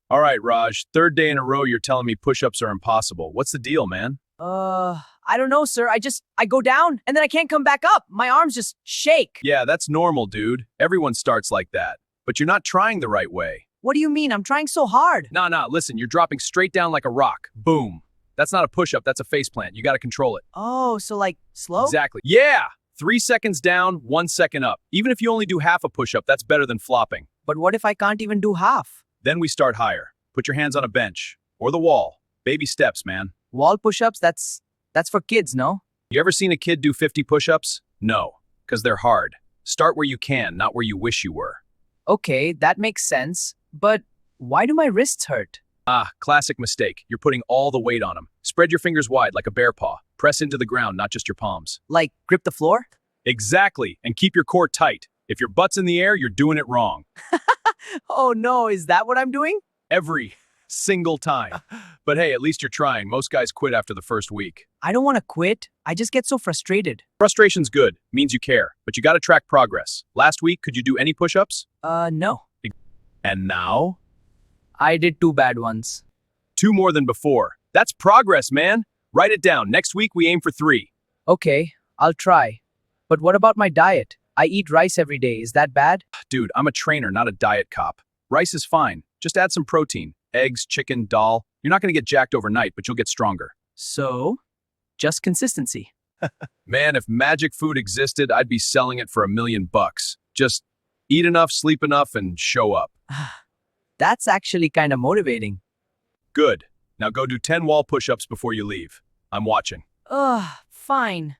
All right, Raj, third day in a row you're telling me push-ups are impossible. What's the deal, man? I don't know, sir. I go down and then I can't come back up. My arms just shake. Yeah, that's normal, dude. Everyone starts like that. But you're not trying the right way. What do you mean? I'm trying so hard. Nah, listen, you're dropping straight down like a rock. Boom. That's not a push-up, that's a faceplant. You gotta control it. Oh, so like slow? Exactly. Yeah! 3 seconds down, 1 second up. Even if you only do half a push-up, that's better than flopping. But what if I can't even do half? Then we start higher. Put your hands on a bench. Or the wall. Baby steps, man. Wall push-ups, that's for kids, no? You ever seen a kid do 50 push-ups? No. Because they're hard. Start where you can, not where you wish you were. Okay, that makes sense. But why do my wrists hurt? Ah, classic mistake. You're putting all the weight on them. Spread your fingers wide like a bear paw. Press into the ground, not just your palms. Like grip the floor? Exactly. And keep your core tight. If your butt's in the air, you're doing it wrong. Oh no, is that what I'm doing? Every single time. But hey, at least you're trying. Most guys quit after the first week. I don't want to quit. I just get so frustrated. Frustration's good. Means you care. But you gotta track progress. Last week, could you do any push-ups? No. And now? I did 2 bad ones. 2 more than before. That's progress, man. Write it down. Next week, we aim for 3. Okay, I'll try. But what about my diet? I eat rice every day. Is that bad? Dude, I'm a trainer, not a diet cop. Rice is fine. Just add some protein. Eggs, chicken, dal. You're not gonna get jacked overnight, but you'll get stronger. So, just consistency. Man, if magic food existed, I'd be selling it for $1 million. Just eat enough, sleep enough, and show up. That's actually kind of motivating. Good. Now go do 10 wall push-ups before you leave. I'm watching. Ugh, fine.